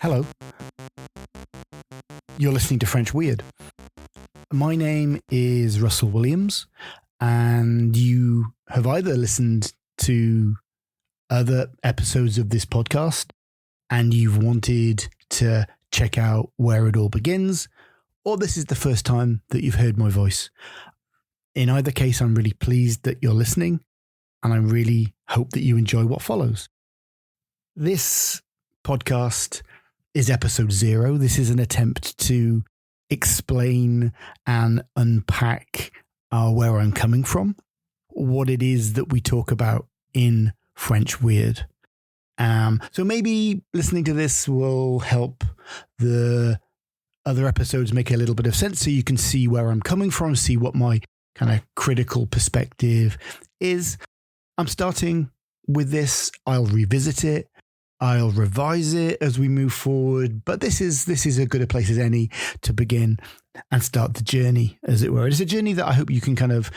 Hello. You're listening to French Weird. My name is Russell Williams, and you have either listened to other episodes of this podcast and you've wanted to check out where it all begins, or this is the first time that you've heard my voice. In either case, I'm really pleased that you're listening, and I really hope that you enjoy what follows. This podcast is episode 0. This is an attempt to explain and unpack where I'm coming from, what it is that we talk about in French Weird. So maybe listening to this will help the other episodes make a little bit of sense, so you can see where I'm coming from, see what my kind of critical perspective is. I'm starting with this. I'll revisit it. I'll revise it as we move forward, but this is as good a place as any to begin and start the journey, as it were. It's a journey that I hope you can kind of,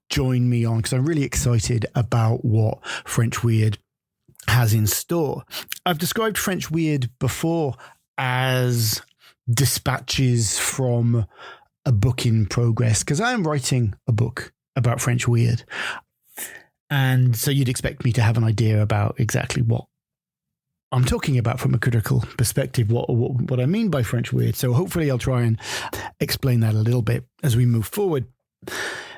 join me on, because I'm really excited about what French Weird has in store. I've described French Weird before as dispatches from a book in progress, because I am writing a book about French Weird. And so you'd expect me to have an idea about exactly what I'm talking about from a critical perspective, what I mean by French Weird. So hopefully I'll try and explain that a little bit as we move forward.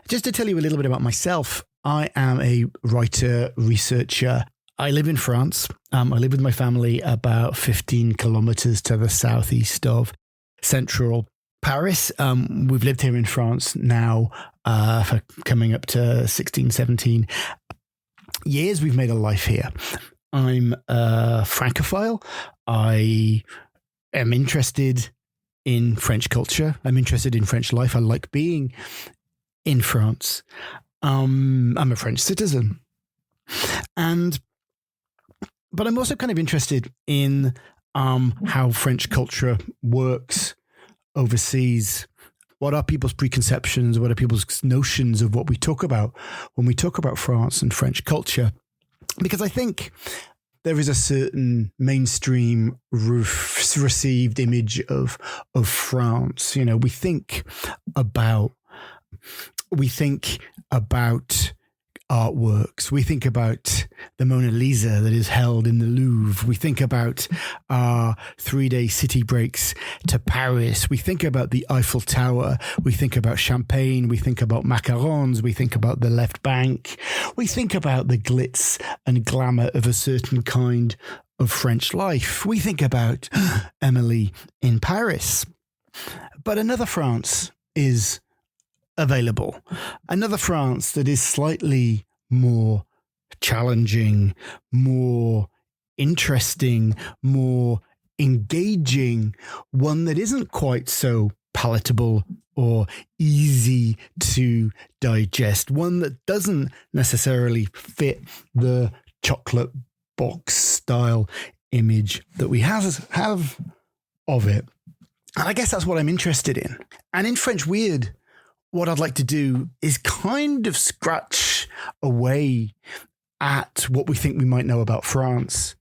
Just to tell you a little bit about myself, I am a writer, researcher. I live in France. I live with my family about 15 kilometers to the southeast of central Paris. We've lived here in France now for coming up to 16, 17 years. We've made a life here. I'm a Francophile. I am interested in French culture. I'm interested in French life. I like being in France. I'm a French citizen. But I'm also kind of interested in how French culture works overseas. What are people's preconceptions? What are people's notions of what we talk about when we talk about France and French culture? Because I think there is a certain mainstream received image of France. We think about artworks. We think about the Mona Lisa that is held in the Louvre. We think about our 3-day city breaks to Paris. We think about the Eiffel Tower. We think about champagne. We think about macarons. We think about the left bank. We think about the glitz and glamour of a certain kind of French life. We think about Emily in Paris. But another France is available. Another France that is slightly more challenging, more interesting, more engaging, one that isn't quite so palatable or easy to digest, one that doesn't necessarily fit the chocolate box style image that we have of it. And I guess that's what I'm interested in. And in French Weird, what I'd like to do is kind of scratch away at what we think we might know about France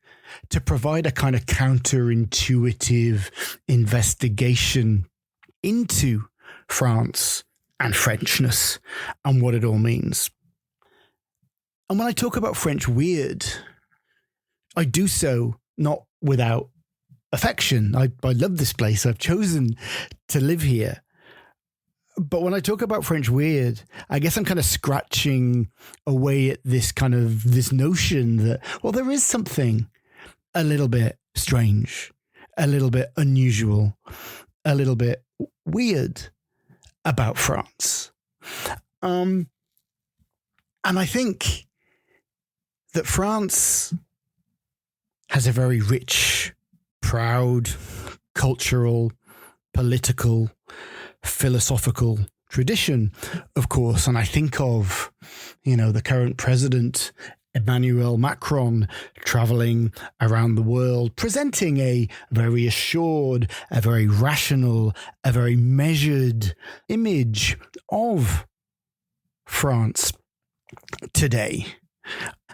to provide a kind of counterintuitive investigation into France and Frenchness and what it all means. And when I talk about French Weird, I do so not without affection. I love this place. I've chosen to live here. But when I talk about French Weird, I guess I'm kind of scratching away at this notion that, well, there is something a little bit strange, a little bit unusual, a little bit weird about France. And I think that France has a very rich, proud, cultural, political, philosophical tradition, of course. And I think of, the current president, Emmanuel Macron, traveling around the world, presenting a very assured, a very rational, a very measured image of France today.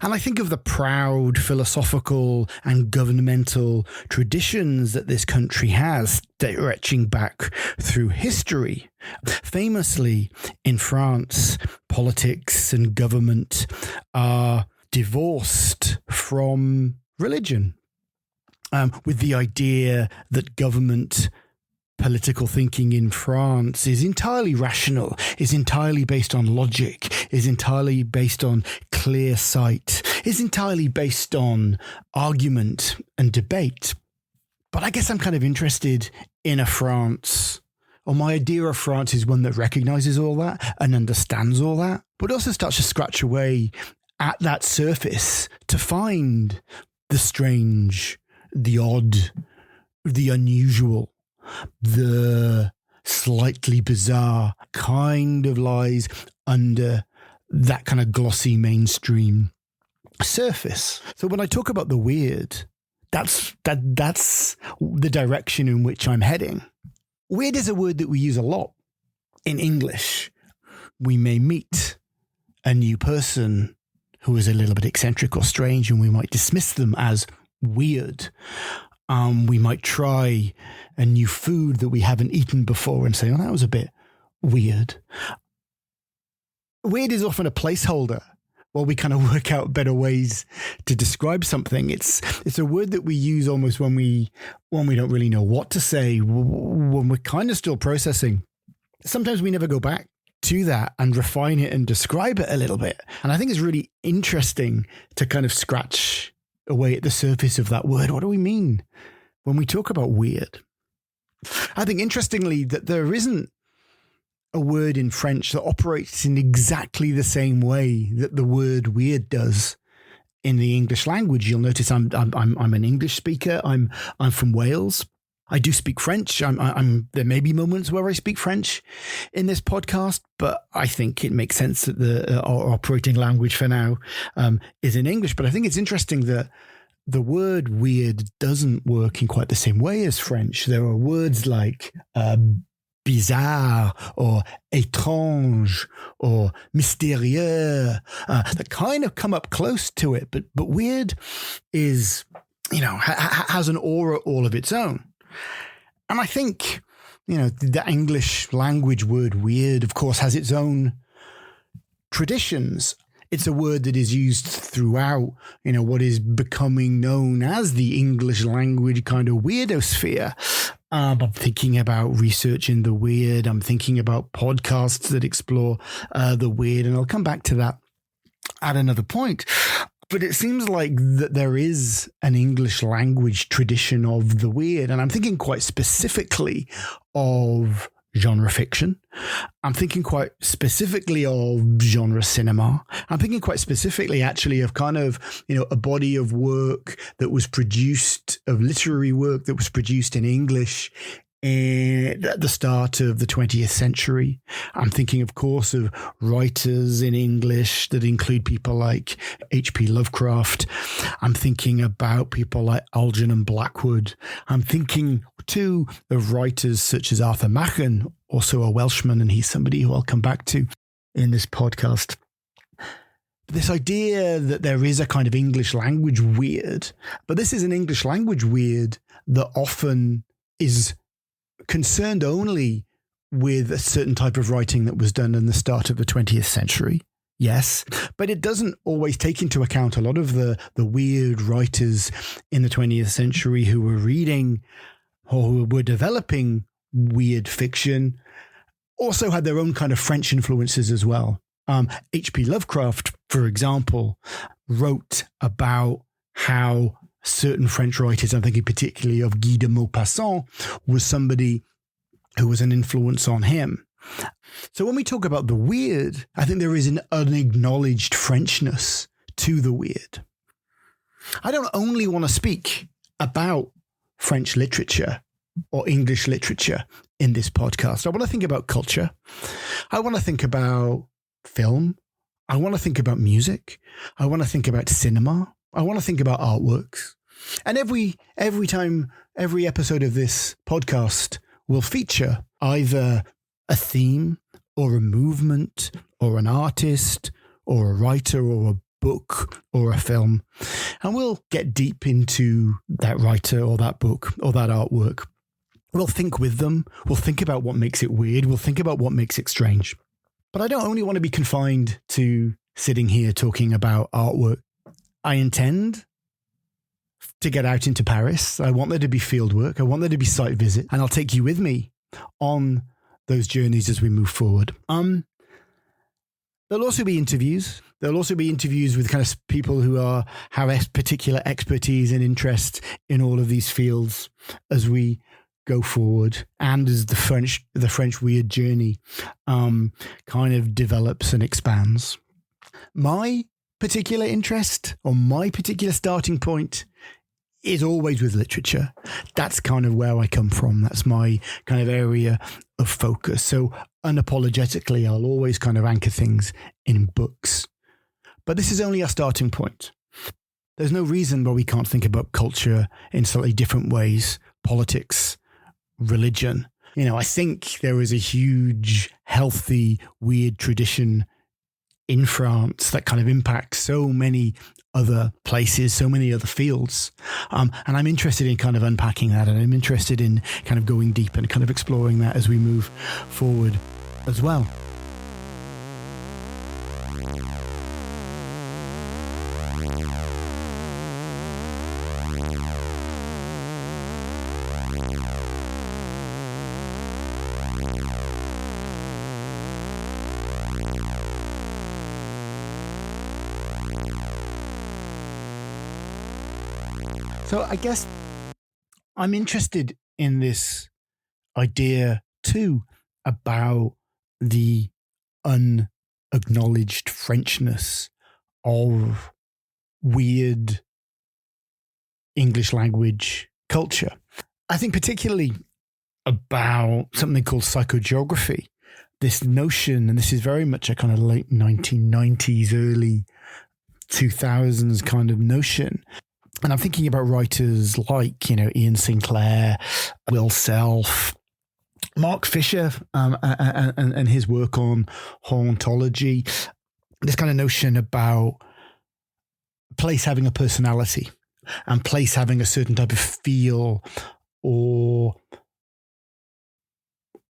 And I think of the proud philosophical and governmental traditions that this country has stretching back through history. Famously, in France, politics and government are divorced from religion, with the idea that government political thinking in France is entirely rational, is entirely based on logic, is entirely based on clear sight, is entirely based on argument and debate. But I guess I'm kind of interested in a France, or my idea of France is one that recognizes all that and understands all that, but also starts to scratch away at that surface to find the strange, the odd, the unusual, the slightly bizarre kind of lies under that kind of glossy mainstream surface. So when I talk about the weird, that's the direction in which I'm heading. Weird is a word that we use a lot in English. We may meet a new person who is a little bit eccentric or strange, and we might dismiss them as weird. We might try a new food that we haven't eaten before and say, oh, that was a bit weird. Weird is often a placeholder while we kind of work out better ways to describe something. It's a word that we use almost when we don't really know what to say, when we're kind of still processing. Sometimes we never go back to that and refine it and describe it a little bit. And I think it's really interesting to kind of scratch away at the surface of that word. What do we mean when we talk about weird? I think interestingly that there isn't a word in French that operates in exactly the same way that the word weird does in the English language. You'll notice I'm an English speaker. I'm from Wales. I do speak French. There may be moments where I speak French in this podcast, but I think it makes sense that our operating language for now is in English. But I think it's interesting that the word weird doesn't work in quite the same way as French. There are words like bizarre or étrange or mystérieux that kind of come up close to it. But weird is, has an aura all of its own. And I think, the English language word weird, of course, has its own traditions. It's a word that is used throughout, what is becoming known as the English language kind of weirdosphere. I'm thinking about research in the weird. I'm thinking about podcasts that explore the weird, and I'll come back to that at another point. But it seems like that there is an English language tradition of the weird. And I'm thinking quite specifically of genre fiction. I'm thinking quite specifically of genre cinema. I'm thinking quite specifically actually of kind of, a body of work that was produced, of literary work that was produced in English at the start of the 20th century. I'm thinking, of course, of writers in English that include people like H.P. Lovecraft. I'm thinking about people like Algernon Blackwood. I'm thinking, too, of writers such as Arthur Machen, also a Welshman, and he's somebody who I'll come back to in this podcast. This idea that there is a kind of English language weird, but this is an English language weird that often is concerned only with a certain type of writing that was done in the start of the 20th century. Yes, but it doesn't always take into account a lot of the weird writers in the 20th century who were reading or who were developing weird fiction, also had their own kind of French influences as well. H.P. Lovecraft, for example, wrote about how certain French writers, I'm thinking particularly of Guy de Maupassant, was somebody who was an influence on him. So when we talk about the weird, I think there is an unacknowledged Frenchness to the weird. I don't only want to speak about French literature or English literature in this podcast. I want to think about culture. I want to think about film. I want to think about music. I want to think about cinema. I want to think about artworks. And every episode of this podcast will feature either a theme or a movement or an artist or a writer or a book or a film. And we'll get deep into that writer or that book or that artwork. We'll think with them. We'll think about what makes it weird. We'll think about what makes it strange. But I don't only want to be confined to sitting here talking about artwork. I intend to get out into Paris. I want there to be field work. I want there to be site visit. And I'll take you with me on those journeys as we move forward. There'll also be interviews. There'll also be interviews with kind of people who have particular expertise and interest in all of these fields as we go forward, and as the French weird journey kind of develops and expands. My particular interest, or my particular starting point, is always with literature. That's kind of where I come from. That's my kind of area of focus. So unapologetically, I'll always kind of anchor things in books. But this is only our starting point. There's no reason why we can't think about culture in slightly different ways. Politics, religion. I think there is a huge, healthy, weird tradition in France that kind of impacts so many other places, so many other fields. And I'm interested in kind of unpacking that, and I'm interested in kind of going deep and kind of exploring that as we move forward as well. So I guess I'm interested in this idea too about the unacknowledged Frenchness of weird English language culture. I think particularly about something called psychogeography, this notion, and this is very much a kind of late 1990s, early 2000s kind of notion. And I'm thinking about writers like, Ian Sinclair, Will Self, Mark Fisher, and his work on hauntology. This kind of notion about place having a personality and place having a certain type of feel or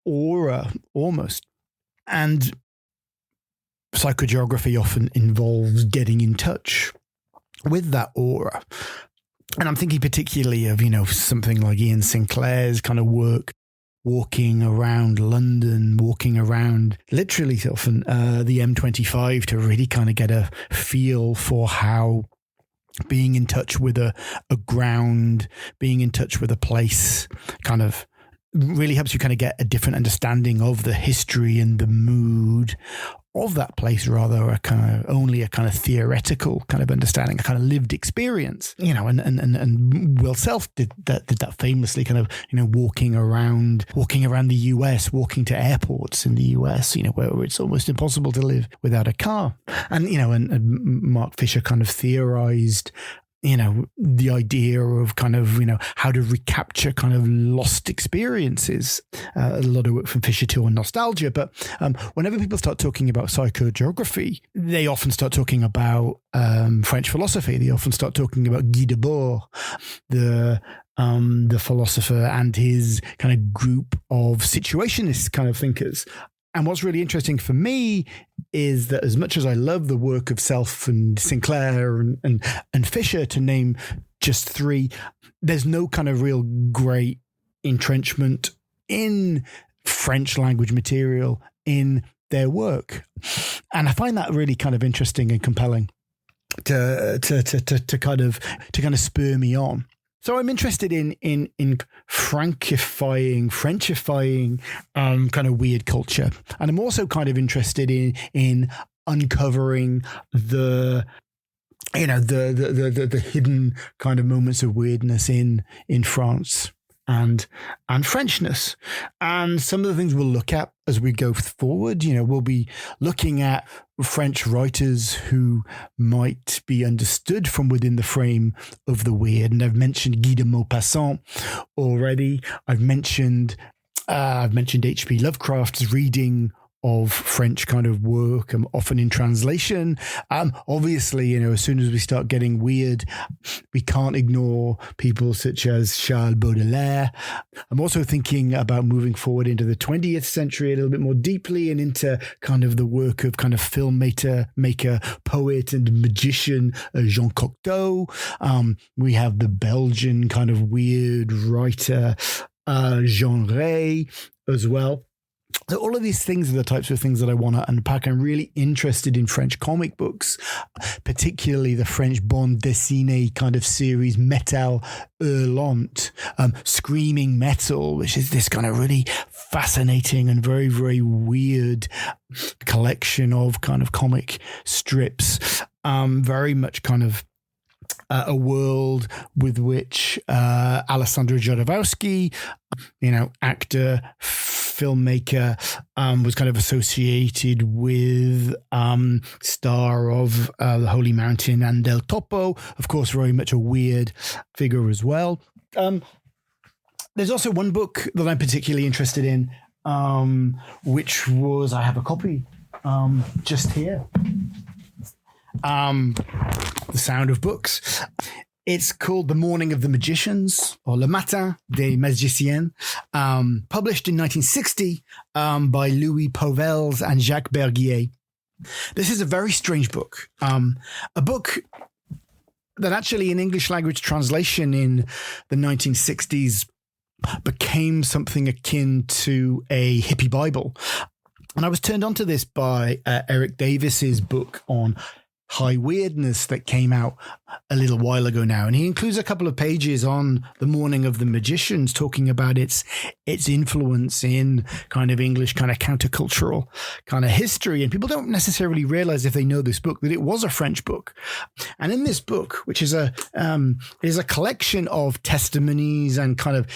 aura almost. And psychogeography often involves getting in touch with that aura. And I'm thinking particularly of, something like Ian Sinclair's kind of work, walking around London, walking around literally often the M25 to really kind of get a feel for how being in touch with a ground, being in touch with a place kind of really helps you kind of get a different understanding of the history and the mood of that place, rather only a kind of theoretical kind of understanding, a kind of lived experience, and Will Self did that famously, kind of, walking around the US, walking to airports in the US, where it's almost impossible to live without a car. And, and Mark Fisher kind of theorized, the idea of kind of, how to recapture kind of lost experiences. A lot of work from Fisher too on nostalgia. But whenever people start talking about psychogeography, they often start talking about French philosophy. They often start talking about Guy Debord, the philosopher, and his kind of group of situationist kind of thinkers. And what's really interesting for me is that as much as I love the work of Self and Sinclair and Fisher, to name just three, there's no kind of real great entrenchment in French language material in their work. And I find that really kind of interesting and compelling to kind of spur me on. So I'm interested in Frenchifying kind of weird culture, and I'm also kind of interested in uncovering the hidden kind of moments of weirdness in France and Frenchness. And some of the things we'll look at as we go forward, we'll be looking at French writers who might be understood from within the frame of the weird. And I've mentioned Guy de Maupassant already. I've mentioned H.P. Lovecraft's reading of French kind of work, often in translation. Obviously, as soon as we start getting weird, we can't ignore people such as Charles Baudelaire. I'm also thinking about moving forward into the 20th century a little bit more deeply and into kind of the work of kind of filmmaker, poet and magician Jean Cocteau. We have the Belgian kind of weird writer Jean Rey as well. So all of these things are the types of things that I want to unpack. I'm really interested in French comic books, particularly the French bande dessinée kind of series, Metal Hurlant, Screaming Metal, which is this kind of really fascinating and very, very weird collection of kind of comic strips. Very much kind of a world with which Alessandro Jodorowsky, actor, filmmaker, was kind of associated with, star of The Holy Mountain and Del Topo, of course, very much a weird figure as well. There's also one book that I'm particularly interested in, which was, I have a copy just here. The Sound of Books. It's called The Morning of the Magicians, or Le Matin des Magiciens, published in 1960 by Louis Pauwels and Jacques Bergier. This is a very strange book. A book that actually in English language translation in the 1960s became something akin to a hippie Bible. And I was turned on to this by Eric Davis's book on high weirdness that came out a little while ago now. And he includes a couple of pages on The Morning of the Magicians, talking about its influence in kind of English kind of countercultural kind of history. And people don't necessarily realize, if they know this book, that it was a French book. And in this book, which is a collection of testimonies and kind of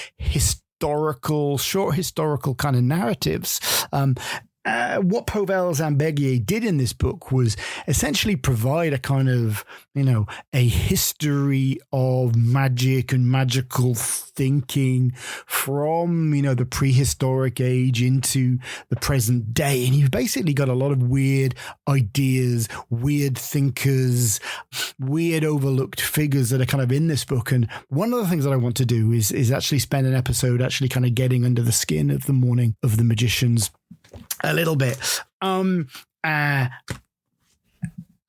short historical kind of narratives, what Pauwels and Bergier did in this book was essentially provide a kind of, a history of magic and magical thinking from, the prehistoric age into the present day. And you've basically got a lot of weird ideas, weird thinkers, weird overlooked figures that are kind of in this book. And one of the things that I want to do is actually spend an episode actually kind of getting under the skin of The Morning of the Magicians a little bit. And I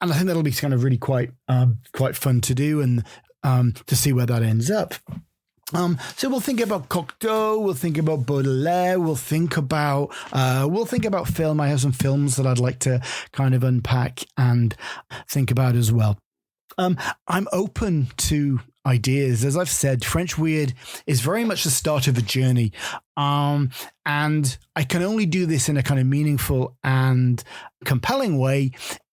think that'll be kind of really quite fun to do, and to see where that ends up. So we'll think about Cocteau, we'll think about Baudelaire, we'll think about film. I have some films that I'd like to kind of unpack and think about as well. I'm open to ideas. As I've said, French Weird is very much the start of a journey. And I can only do this in a kind of meaningful and compelling way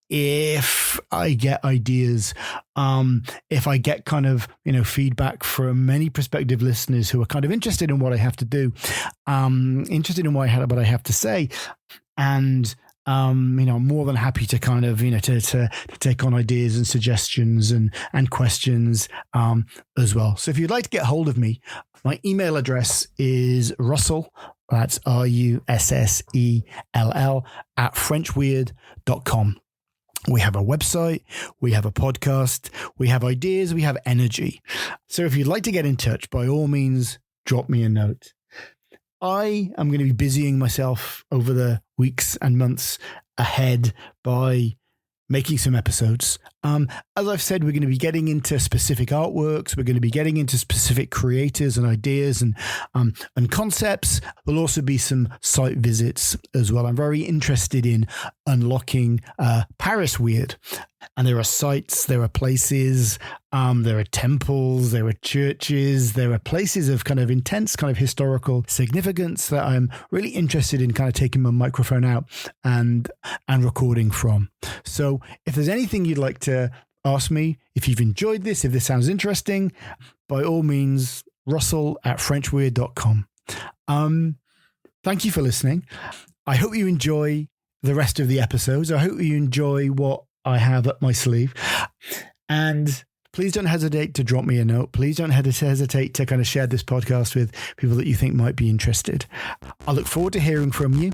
if I get ideas, if I get kind of, feedback from many prospective listeners who are kind of interested in what I have to do, interested in what I have to say. And I'm more than happy to kind of, to take on ideas and suggestions and questions as well. So if you'd like to get hold of me, my email address is Russell, that's RUSSELL at FrenchWeird.com. We have a website, we have a podcast, we have ideas, we have energy. So if you'd like to get in touch, by all means, drop me a note. I am going to be busying myself over the weeks and months ahead by making some episodes. As I've said, we're going to be getting into specific artworks. We're going to be getting into specific creators and ideas and concepts. There'll also be some site visits as well. I'm very interested in unlocking Paris Weird. And there are sites, there are places, there are temples, there are churches, there are places of kind of intense kind of historical significance that I'm really interested in kind of taking my microphone out and recording from. So if there's anything you'd like to ask me, if you've enjoyed this, if this sounds interesting, by all means, Russell at FrenchWeird.com. Thank you for listening. I hope you enjoy the rest of the episodes. I hope you enjoy what I have up my sleeve. And please don't hesitate to drop me a note. Please don't hesitate to kind of share this podcast with people that you think might be interested. I look forward to hearing from you.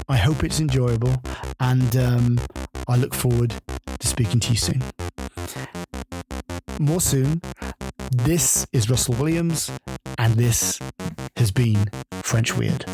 I hope it's enjoyable, and I look forward to speaking to you soon. More soon. This is Russell Williams, and this has been French Weird.